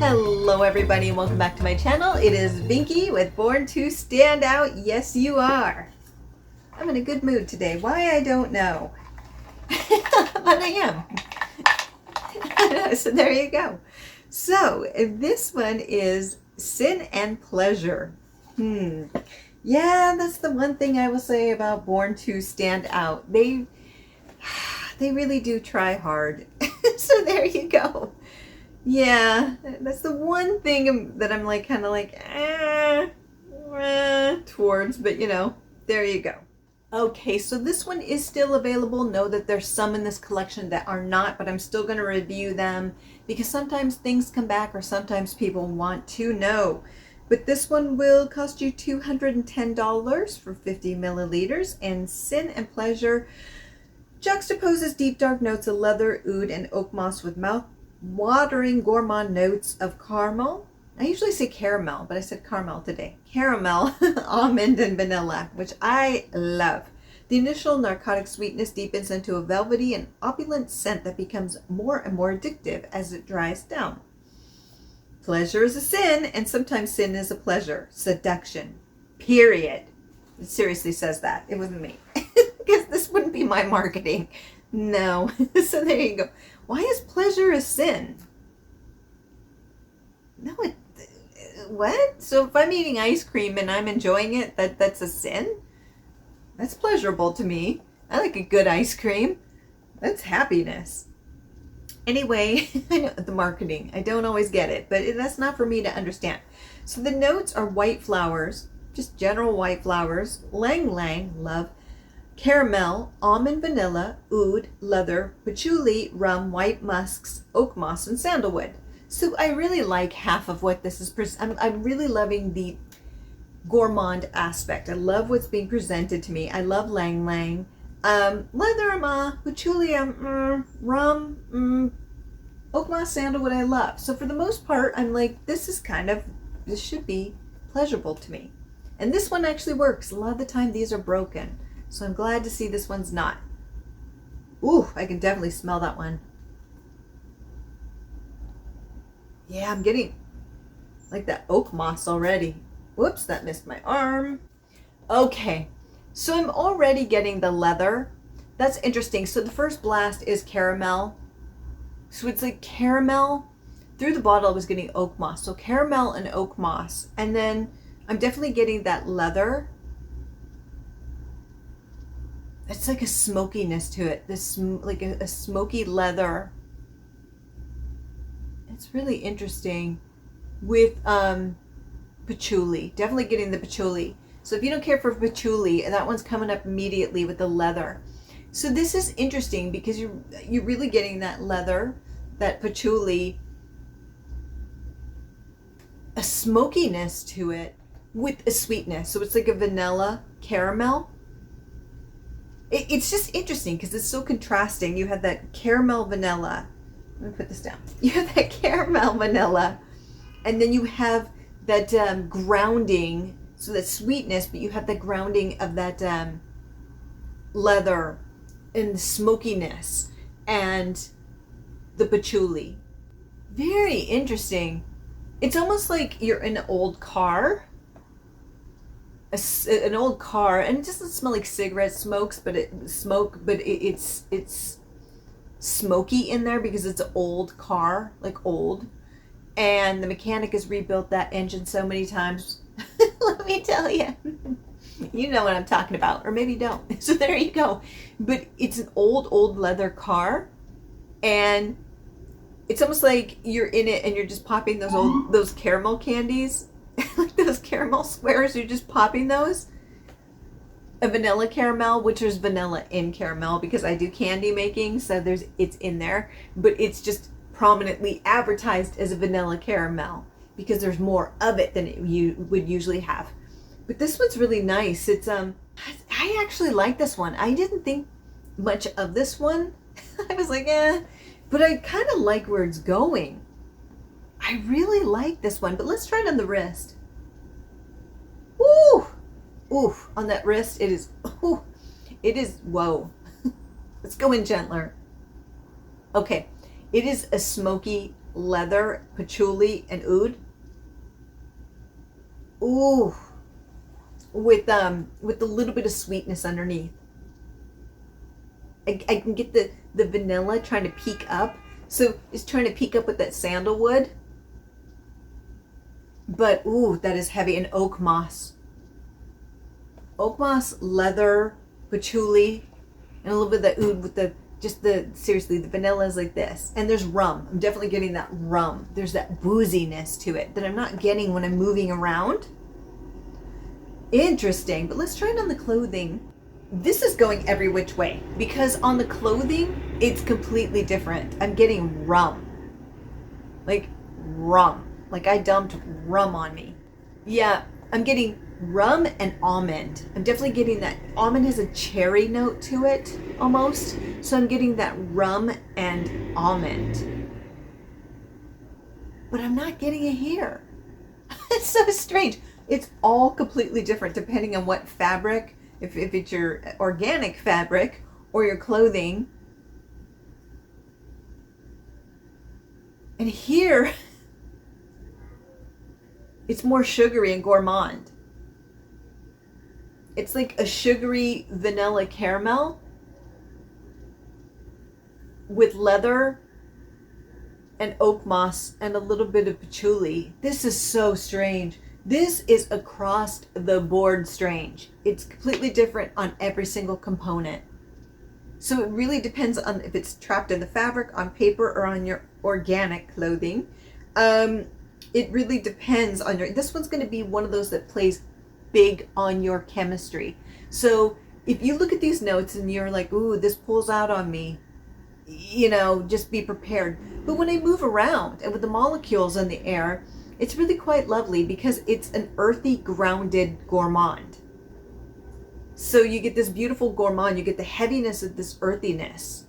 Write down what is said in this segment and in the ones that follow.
Hello everybody and welcome back to my channel. It is Vinky with Born to Stand Out. Yes, you are. I'm in a good mood today. Why, I don't know. But I am. So there you go. So this one is Sin and Pleasure. Yeah, that's the one thing I will say about Born to Stand Out. They really do try hard. So there you go. Yeah, that's the one thing that I'm like kind of like towards, but you know, there you go. Okay, so this one is still available. Know that there's some in this collection that are not, but I'm still going to review them because sometimes things come back or sometimes people want to know. But this one will cost you $210 for 50 milliliters, and Sin and Pleasure juxtaposes deep dark notes of leather, oud, and oak moss with mouth-watering gourmand notes of caramel. I usually say caramel, but I said caramel today. Caramel, almond, and vanilla, which I love. The initial narcotic sweetness deepens into a velvety and opulent scent that becomes more and more addictive as it dries down. Pleasure is a sin, and sometimes sin is a pleasure. Seduction. Period. It seriously says that. It wasn't me. Because this wouldn't be my marketing. No. So there you go. Why is pleasure a sin? No, what? So if I'm eating ice cream and I'm enjoying it, that's a sin? That's pleasurable to me. I like a good ice cream. That's happiness. Anyway, I know the marketing. I don't always get it, but that's not for me to understand. So the notes are white flowers, just general white flowers, lang lang, love, caramel, almond, vanilla, oud, leather, patchouli, rum, white musks, oak moss, and sandalwood. So I really like half of what this is. I'm really loving the gourmand aspect. I love what's being presented to me. I love lang lang. Leather, patchouli, rum, oak moss, sandalwood, I love. So for the most part, I'm like, this should be pleasurable to me. And this one actually works. A lot of the time these are broken. So I'm glad to see this one's not. Ooh, I can definitely smell that one. Yeah, I'm getting like that oak moss already. Whoops, that missed my arm. Okay, so I'm already getting the leather. That's interesting. So the first blast is caramel. So it's like caramel. Through the bottle I was getting oak moss. So caramel and oak moss. And then I'm definitely getting that leather. It's like a smokiness to it. This like a smoky leather. It's really interesting with patchouli. Definitely getting the patchouli. So if you don't care for patchouli, that one's coming up immediately with the leather. So this is interesting because you're really getting that leather, that patchouli, a smokiness to it with a sweetness. So it's like a vanilla caramel. It's just interesting because it's so contrasting. You have that caramel vanilla. Let me put this down. You have that caramel vanilla, and then you have that grounding, so that sweetness, but you have the grounding of that leather and the smokiness and the patchouli. Very interesting. It's almost like you're in an old car. An old car, and it doesn't smell like cigarette smokes, but it's smoky in there because it's an old car, like old, and the mechanic has rebuilt that engine so many times. Let me tell you, you know what I'm talking about, or maybe you don't. So there you go. But it's an old leather car, and it's almost like you're in it and you're just popping those caramel candies. Like those caramel squares, you're just popping those. A vanilla caramel, which there's vanilla in caramel because I do candy making, so it's in there, but it's just prominently advertised as a vanilla caramel because there's more of it than you would usually have. But this one's really nice. It's I actually like this one. I didn't think much of this one. I was like, but I kind of like where it's going. I really like this one, but let's try it on the wrist. Ooh, ooh, on that wrist, it is, whoa. Let's go in gentler. Okay, it is a smoky leather, patchouli, and oud. Ooh, with a little bit of sweetness underneath. I can get the vanilla trying to peak up. So it's trying to peak up with that sandalwood. But ooh, that is heavy. And oak moss. Oak moss, leather, patchouli, and a little bit of that oud with seriously, the vanilla is like this. And there's rum. I'm definitely getting that rum. There's that booziness to it that I'm not getting when I'm moving around. Interesting. But let's try it on the clothing. This is going every which way because on the clothing, it's completely different. I'm getting rum. Like rum. Like I dumped rum on me. Yeah, I'm getting rum and almond. I'm definitely getting that. Almond has a cherry note to it almost. So I'm getting that rum and almond. But I'm not getting it here. It's so strange. It's all completely different depending on what fabric, if it's your organic fabric or your clothing. And here, it's more sugary and gourmand. It's like a sugary vanilla caramel with leather and oak moss and a little bit of patchouli. This is so strange. This is across the board strange. It's completely different on every single component. So it really depends on if it's trapped in the fabric, on paper, or on your organic clothing. It really depends on your, this one's going to be one of those that plays big on your chemistry. So if you look at these notes and you're like, ooh, this pulls out on me, you know, just be prepared. But when I move around and with the molecules in the air, it's really quite lovely because it's an earthy, grounded gourmand. So you get this beautiful gourmand, you get the heaviness of this earthiness,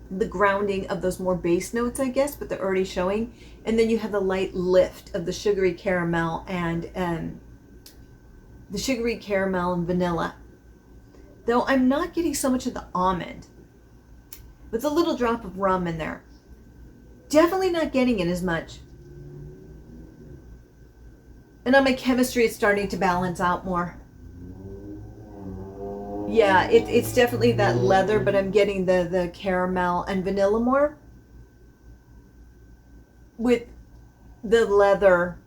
the grounding of those more base notes, I guess, but they're already showing. And then you have the light lift of the sugary caramel and vanilla. Though I'm not getting so much of the almond, with a little drop of rum in there. Definitely not getting it as much. And on my chemistry, it's starting to balance out more. Yeah, it's definitely that leather, but I'm getting the caramel and vanilla more. With the leather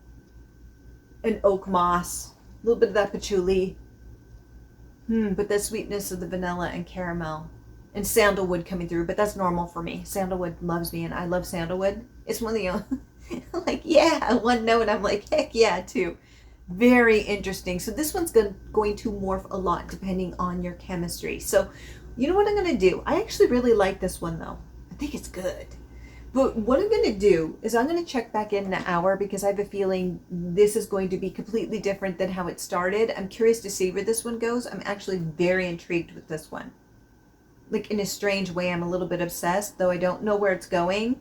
and oak moss, a little bit of that patchouli. But the sweetness of the vanilla and caramel. And sandalwood coming through, but that's normal for me. Sandalwood loves me, and I love sandalwood. It's one of the, like, yeah, one note, I'm like, heck yeah, too. Very interesting. So this one's going to morph a lot depending on your chemistry. So you know what I'm going to do? I actually really like this one, though. I think it's good. But what I'm going to do is I'm going to check back in an hour because I have a feeling this is going to be completely different than how it started. I'm curious to see where this one goes. I'm actually very intrigued with this one. Like, in a strange way, I'm a little bit obsessed, though I don't know where it's going.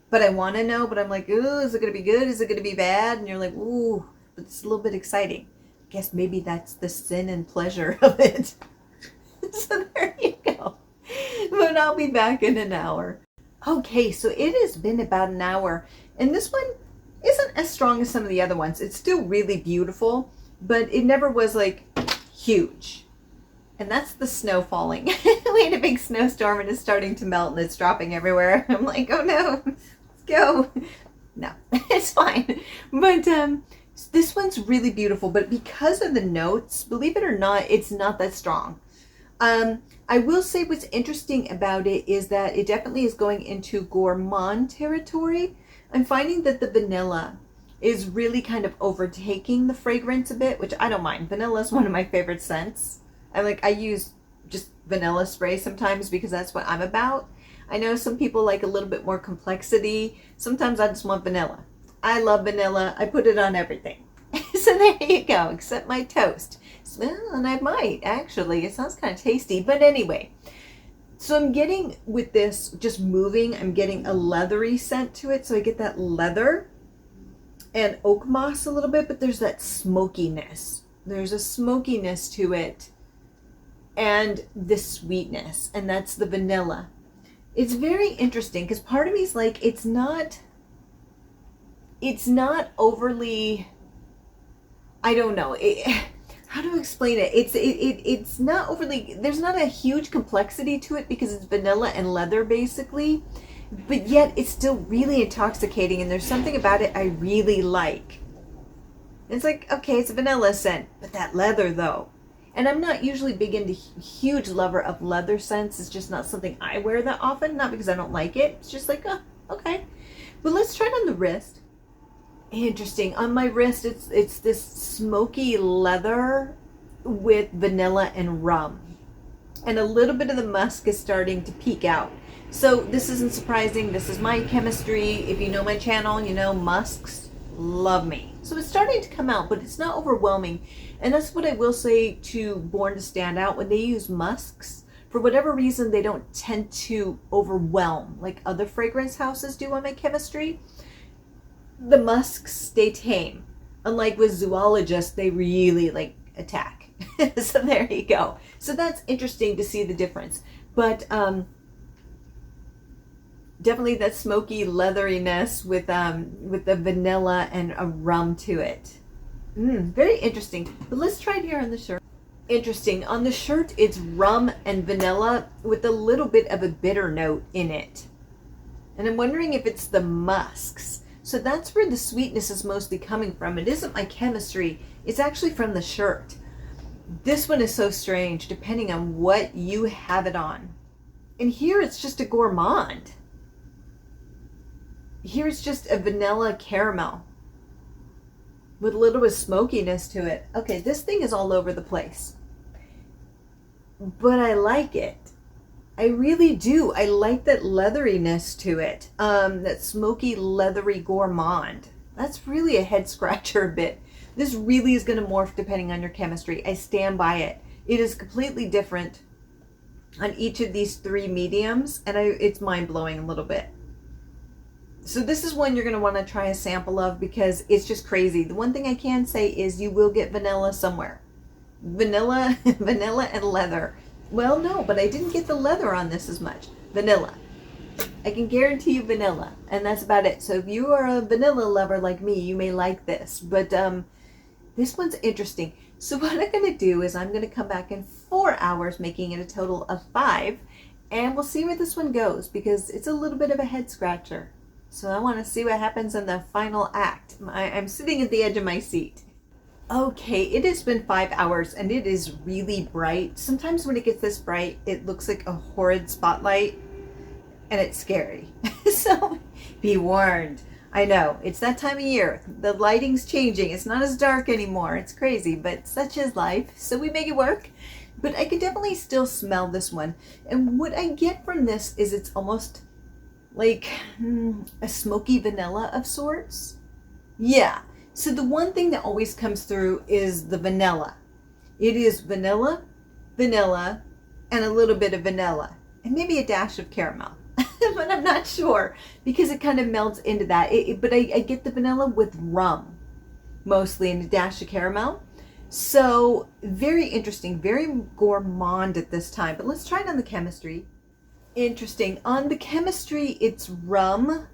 But I want to know, but I'm like, ooh, is it going to be good? Is it going to be bad? And you're like, ooh, but it's a little bit exciting. I guess maybe that's the sin and pleasure of it. So there you go. But I'll be back in an hour. Okay, so it has been about an hour. And this one isn't as strong as some of the other ones. It's still really beautiful, but it never was, like, huge. And that's the snow falling. We had a big snowstorm and it's starting to melt and it's dropping everywhere. I'm like, oh no, let's go. No, it's fine. But this one's really beautiful. But because of the notes, believe it or not, it's not that strong. I will say what's interesting about it is that it definitely is going into gourmand territory. I'm finding that the vanilla is really kind of overtaking the fragrance a bit, which I don't mind. Vanilla is one of my favorite scents. I use just vanilla spray sometimes because that's what I'm about. I know some people like a little bit more complexity. Sometimes I just want vanilla. I love vanilla. I put it on everything. So there you go, except my toast. Well, and I might, actually. It sounds kind of tasty. But anyway, so I'm getting, with this, just moving, I'm getting a leathery scent to it. So I get that leather and oak moss a little bit, but there's that smokiness. There's a smokiness to it. And the sweetness, and that's the vanilla. It's very interesting because part of me is like, it's not it's not overly, I don't know. How to explain it? It's not overly. There's not a huge complexity to it because it's vanilla and leather basically, but yet it's still really intoxicating. And there's something about it I really like. It's like, okay, it's a vanilla scent, but that leather though. And I'm not usually big into huge lover of leather scents. It's just not something I wear that often. Not because I don't like it. It's just like, oh, okay. But let's try it on the wrist. Interesting. On my wrist, it's this smoky leather with vanilla and rum. And a little bit of the musk is starting to peek out. So this isn't surprising. This is my chemistry. If you know my channel, you know musks love me. So it's starting to come out, but it's not overwhelming. And that's what I will say to Born to Stand Out. When they use musks, for whatever reason, they don't tend to overwhelm like other fragrance houses do on my chemistry. The musks stay tame. Unlike with zoologists, they really like attack. So there you go. So that's interesting to see the difference. But definitely that smoky leatheriness with the vanilla and a rum to it. Very interesting. But let's try it here on the shirt. Interesting. On the shirt, it's rum and vanilla with a little bit of a bitter note in it. And I'm wondering if it's the musks. So that's where the sweetness is mostly coming from. It isn't my chemistry. It's actually from the shirt. This one is so strange depending on what you have it on. And here it's just a gourmand. Here it's just a vanilla caramel with a little bit of smokiness to it. Okay, this thing is all over the place. But I like it. I really do. I like that leatheriness to it. That smoky, leathery gourmand. That's really a head scratcher a bit. This really is going to morph depending on your chemistry. I stand by it. It is completely different on each of these three mediums, and it's mind-blowing a little bit. So this is one you're going to want to try a sample of because it's just crazy. The one thing I can say is you will get vanilla somewhere. Vanilla and leather. Well, no, but I didn't get the leather on this as much. Vanilla. I can guarantee you vanilla, and that's about it. So if you are a vanilla lover like me, you may like this. But this one's interesting. So what I'm going to do is I'm going to come back in 4 hours, making it a total of 5, and we'll see where this one goes because it's a little bit of a head scratcher. So I want to see what happens in the final act. I'm sitting at the edge of my seat. Okay, it has been 5 hours and it is really bright. Sometimes when it gets this bright, it looks like a horrid spotlight and it's scary. So be warned. I know, it's that time of year. The lighting's changing. It's not as dark anymore. It's crazy, but such is life. So we make it work. But I can definitely still smell this one. And what I get from this is it's almost like a smoky vanilla of sorts. Yeah. So the one thing that always comes through is the vanilla. It is vanilla, vanilla, and a little bit of vanilla. And maybe a dash of caramel. But I'm not sure because it kind of melds into that. But I get the vanilla with rum mostly and a dash of caramel. So very interesting, very gourmand at this time. But let's try it on the chemistry. Interesting. On the chemistry, it's rum.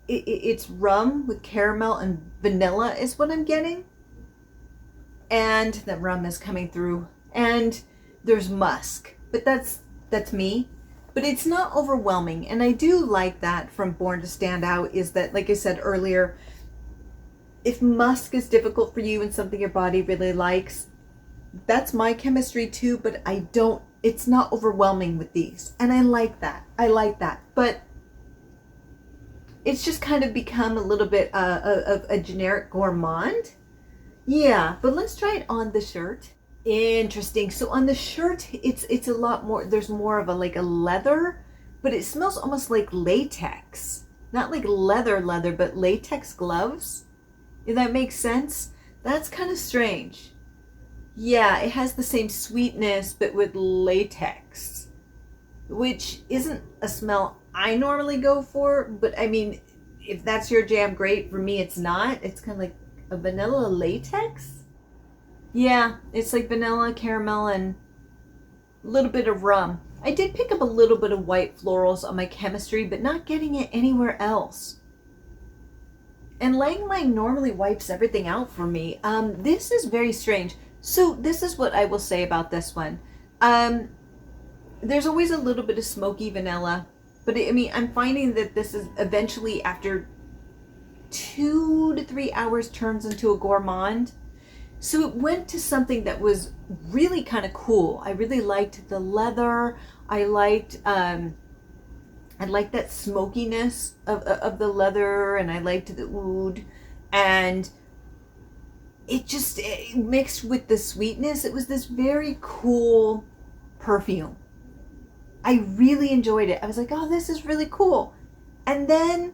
It's rum with caramel and vanilla is what I'm getting. And the rum is coming through. And there's musk. But that's me. But it's not overwhelming. And I do like that from Born to Stand Out is that, like I said earlier, if musk is difficult for you and something your body really likes, that's my chemistry too, but it's not overwhelming with these. And I like that. But it's just kind of become a little bit of a generic gourmand. Yeah, but let's try it on the shirt. Interesting. So on the shirt, it's a lot more, there's more of a leather, but it smells almost like latex. Not like leather, but latex gloves. If that makes sense. That's kind of strange. Yeah, it has the same sweetness, but with latex, which isn't a smell I normally go for, but I mean, if that's your jam, great. For me, it's not. It's kind of like a vanilla latex. Yeah, it's like vanilla, caramel, and a little bit of rum. I did pick up a little bit of white florals on my chemistry, but not getting it anywhere else. And Lang Lang normally wipes everything out for me. This is very strange. So this is what I will say about this one. There's always a little bit of smoky vanilla, but I mean, I'm finding that this is eventually, after 2 to 3 hours, turns into a gourmand. So it went to something that was really kind of cool. I really liked the leather. I liked that smokiness of the leather, and I liked the oud, and it mixed with the sweetness. It was this very cool perfume. I really enjoyed it. I was like, oh, this is really cool. And then,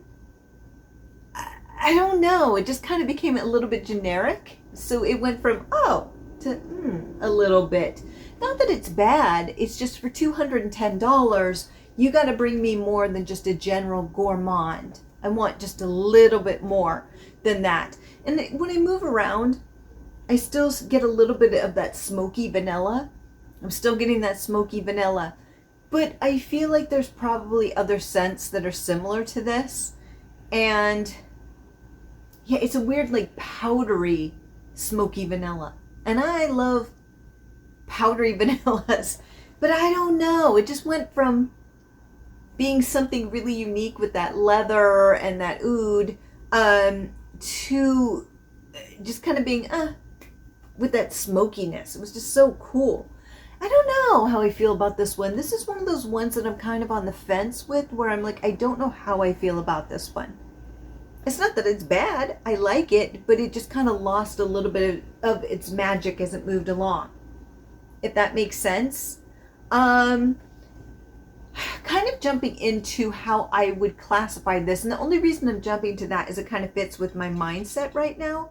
I don't know, it just kind of became a little bit generic. So it went from, oh, to a little bit. Not that it's bad, it's just for $210, you got to bring me more than just a general gourmand. I want just a little bit more than that. And when I move around, I still get a little bit of that smoky vanilla. I'm still getting that smoky vanilla. But I feel like there's probably other scents that are similar to this. And yeah, it's a weird, like, powdery smoky vanilla. And I love powdery vanillas. But I don't know. It just went from being something really unique with that leather and that oud, to just kind of being, with that smokiness. It was just so cool. I don't know how I feel about this one. This is one of those ones that I'm kind of on the fence with, where I'm like, I don't know how I feel about this one. It's not that it's bad. I like it, but it just kind of lost a little bit of its magic as it moved along. If that makes sense. Kind of jumping into how I would classify this, and the only reason I'm jumping to that is it kind of fits with my mindset right now,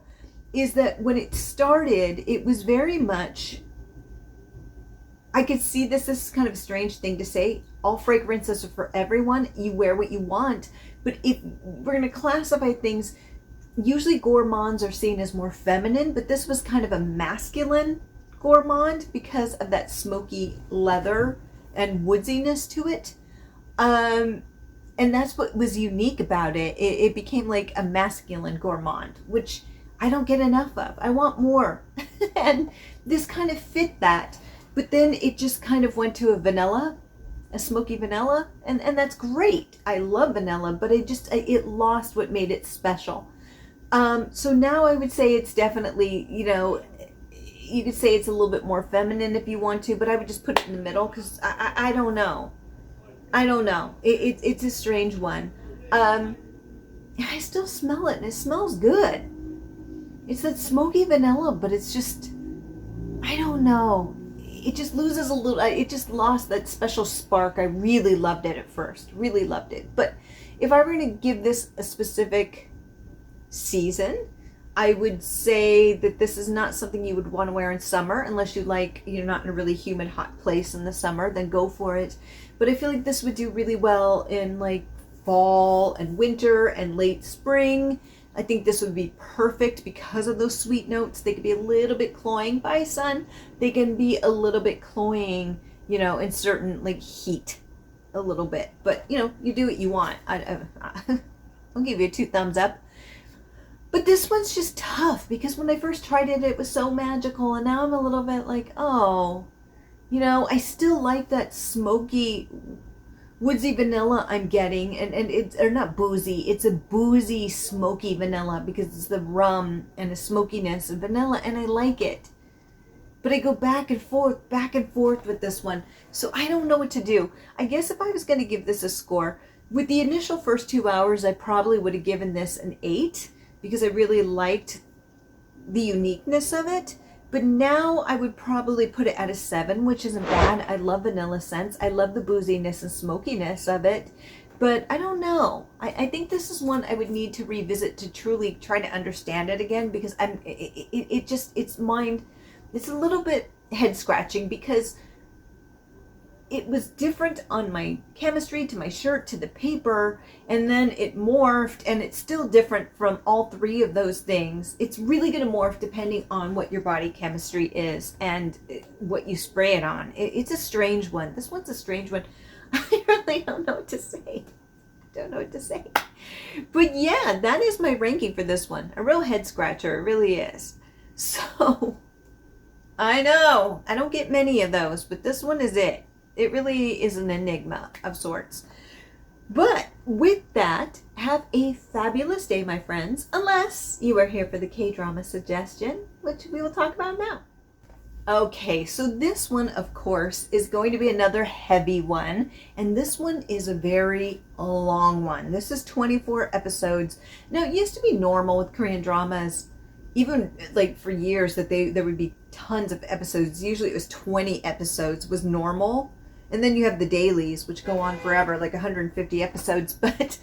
is that when it started, it was very much, I could see this is kind of a strange thing to say. All fragrances are for everyone. You wear what you want. But if we're going to classify things, usually gourmands are seen as more feminine, but this was kind of a masculine gourmand because of that smoky leather and woodsiness to it. And that's what was unique about it. It became like a masculine gourmand, which I don't get enough of. I want more. And this kind of fit that. But then it just kind of went to a vanilla, a smoky vanilla, and that's great. I love vanilla, but it lost what made it special. So now I would say it's definitely, you could say it's a little bit more feminine if you want to, but I would just put it in the middle because I don't know. I don't know. It's a strange one. I still smell it, and it smells good. It's that smoky vanilla, but it's just, I don't know. It just loses a little, it just lost that special spark. I really loved it at first, really loved it. But if I were to give this a specific season, I would say that this is not something you would want to wear in summer, unless you're not in a really humid, hot place in the summer, then go for it. But I feel like this would do really well in like fall and winter and late spring. I think this would be perfect because of those sweet notes. They could be a little bit cloying by sun. They can be a little bit cloying, in certain like heat, a little bit. But you do what you want. I'll give you 2 thumbs up. But this one's just tough because when I first tried it, it was so magical, and now I'm a little bit like, oh, I still like that smoky, woodsy vanilla I'm getting, and it's, or not boozy, it's a boozy, smoky vanilla because it's the rum and the smokiness of vanilla, and I like it. But I go back and forth with this one. So I don't know what to do. I guess if I was going to give this a score, with the initial first 2 hours, I probably would have given this an 8 because I really liked the uniqueness of it. But now I would probably put it at a 7, which isn't bad. I love vanilla scents. I love the booziness and smokiness of it. But I don't know. I think this is one I would need to revisit to truly try to understand it again, because it's a little bit head scratching because it was different on my chemistry, to my shirt, to the paper, and then it morphed, and it's still different from all 3 of those things. It's really going to morph depending on what your body chemistry is and what you spray it on. It's a strange one. This one's a strange one. I really don't know what to say. Don't know what to say. But yeah, that is my ranking for this one. A real head scratcher. It really is. So, I know. I don't get many of those, but this one is it. It really is an enigma of sorts. But with that, have a fabulous day, my friends. Unless you are here for the K-drama suggestion, which we will talk about now. Okay, so this one, of course, is going to be another heavy one. And this one is a very long one. This is 24 episodes. Now, it used to be normal with Korean dramas, even like for years, that there would be tons of episodes. Usually it was 20 episodes was normal. And then you have the dailies, which go on forever, like 150 episodes. But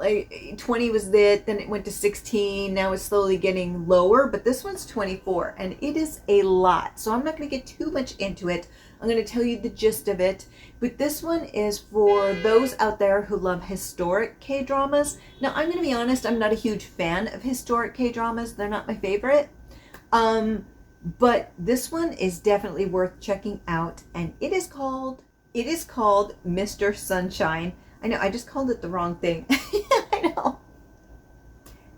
like 20 was it, then it went to 16. Now it's slowly getting lower, but this one's 24, and it is a lot. So I'm not going to get too much into it. I'm going to tell you the gist of it. But this one is for those out there who love historic K-dramas. Now, I'm going to be honest, I'm not a huge fan of historic K-dramas. They're not my favorite. But this one is definitely worth checking out, and it is called Mr. Sunshine. I know, I just called it the wrong thing. I know.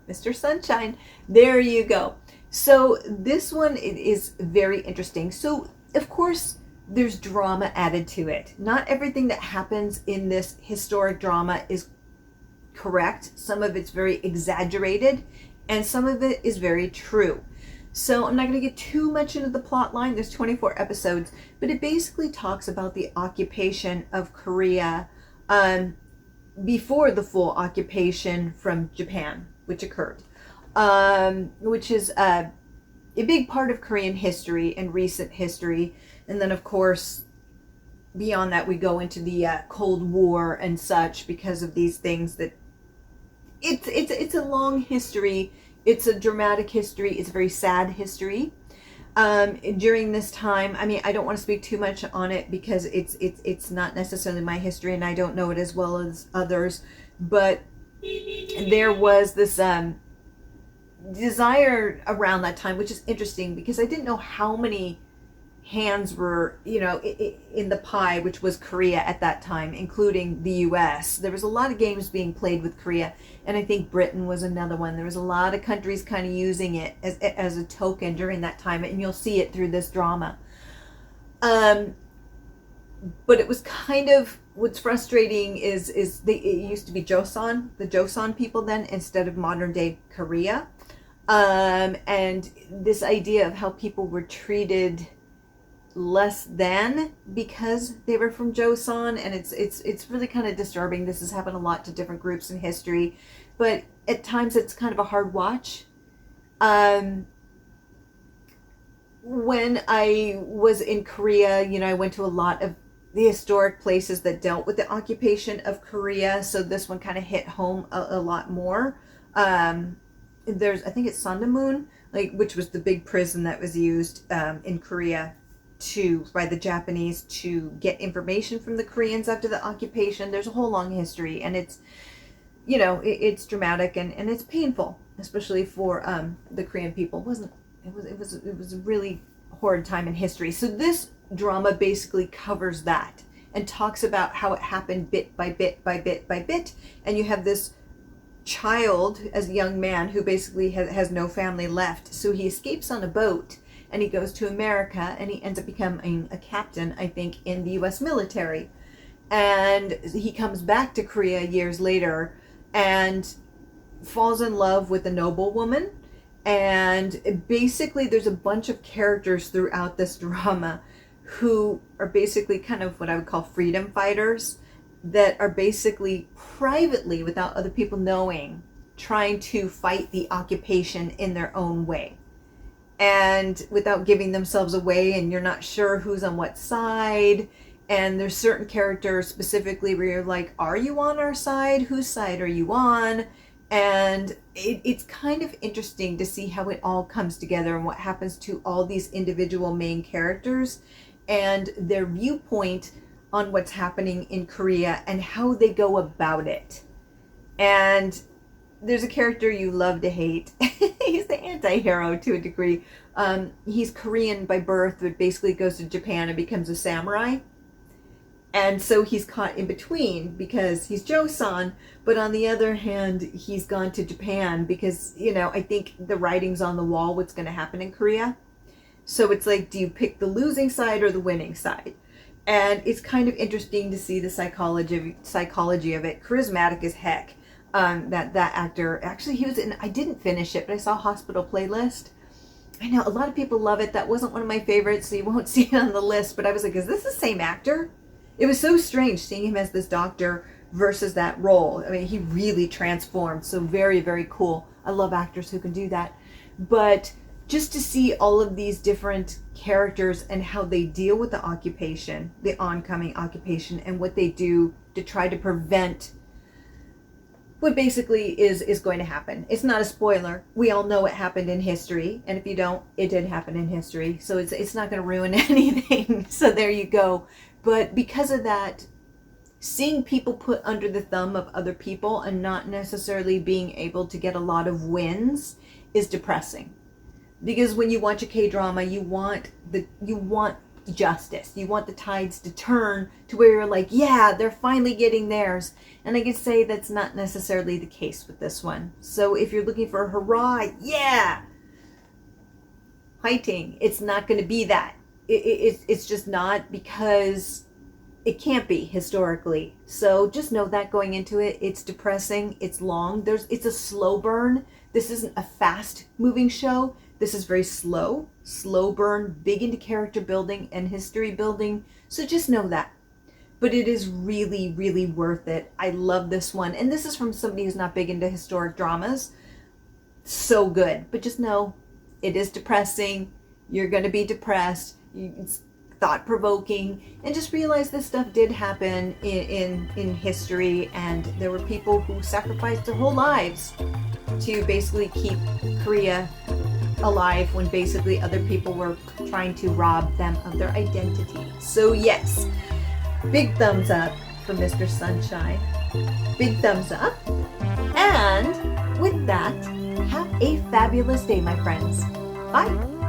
Mr. Sunshine. There you go. So this one is very interesting. So, of course, there's drama added to it. Not everything that happens in this historic drama is correct. Some of it's very exaggerated, and some of it is very true. So I'm not going to get too much into the plot line. There's 24 episodes, but it basically talks about the occupation of Korea before the full occupation from Japan, which occurred, which is a big part of Korean history and recent history. And then, of course, beyond that, we go into the Cold War and such because of these things that it's a long history. It's a dramatic history. It's a very sad history. During this time, I mean, I don't want to speak too much on it because it's not necessarily my history, and I don't know it as well as others. But there was this desire around that time, which is interesting because I didn't know how many hands were, in the pie, which was Korea at that time, including the US. There was a lot of games being played with Korea, and I think Britain was another one. There was a lot of countries kind of using it as a token during that time, and you'll see it through this drama. But it was kind of, what's frustrating is it used to be Joseon, the Joseon people then, instead of modern day Korea. And this idea of how people were treated less than because they were from Joseon, and it's really kind of disturbing. This has happened a lot to different groups in history, but at times it's kind of a hard watch. When I was in Korea, I went to a lot of the historic places that dealt with the occupation of Korea, so this one kind of hit home a lot more. I think it's Sondamun, which was the big prison that was used in Korea by the Japanese to get information from the Koreans after the occupation. There's a whole long history, and it's it's dramatic and it's painful, especially for the Korean people. It was a really horrid time in history. So this drama basically covers that and talks about how it happened bit by bit by bit by bit. And you have this child as a young man who basically has no family left, so he escapes on a boat and he goes to America, and he ends up becoming a captain, I think, in the US military. And he comes back to Korea years later and falls in love with a noblewoman. And basically there's a bunch of characters throughout this drama who are basically kind of what I would call freedom fighters that are basically privately, without other people knowing, trying to fight the occupation in their own way. And without giving themselves away, and you're not sure who's on what side. And there's certain characters specifically where you're like, are you on our side? Whose side are you on? And it's kind of interesting to see how it all comes together and what happens to all these individual main characters and their viewpoint on what's happening in Korea and how they go about it. And there's a character you love to hate. He's the anti-hero to a degree. He's Korean by birth, but basically goes to Japan and becomes a samurai. And so he's caught in between because he's Jo-san, but on the other hand, he's gone to Japan because, I think the writing's on the wall what's going to happen in Korea. So it's like, do you pick the losing side or the winning side? And it's kind of interesting to see the psychology of it. Charismatic as heck. That actor, actually, he was in, I didn't finish it, but I saw Hospital Playlist. I know a lot of people love it. That wasn't one of my favorites, so you won't see it on the list, but I was like, is this the same actor? It was so strange seeing him as this doctor versus that role. I mean, he really transformed. So very, very cool. I love actors who can do that. But just to see all of these different characters and how they deal with the occupation, the oncoming occupation, and what they do to try to prevent what basically is going to happen. It's not a spoiler. We all know it happened in history. And if you don't, it did happen in history. So it's not going to ruin anything. So there you go. But because of that, seeing people put under the thumb of other people and not necessarily being able to get a lot of wins is depressing. Because when you watch a K-drama, you want justice. You want the tides to turn to where you're like, yeah, they're finally getting theirs. And I can say that's not necessarily the case with this one. So if you're looking for a hurrah, yeah, fighting, it's not going to be that. It's just not, because it can't be historically. So just know that going into it. It's depressing. It's long. It's a slow burn. This isn't a fast moving show. This is very slow burn, big into character building and history building. So just know that. But it is really, really worth it. I love this one. And this is from somebody who's not big into historic dramas. So good. But just know it is depressing. You're going to be depressed. It's thought-provoking. And just realize this stuff did happen in history. And there were people who sacrificed their whole lives to basically keep Korea alive when basically other people were trying to rob them of their identity. So yes, big thumbs up for Mr. Sunshine. Big thumbs up. And with that, have a fabulous day, my friends. Bye.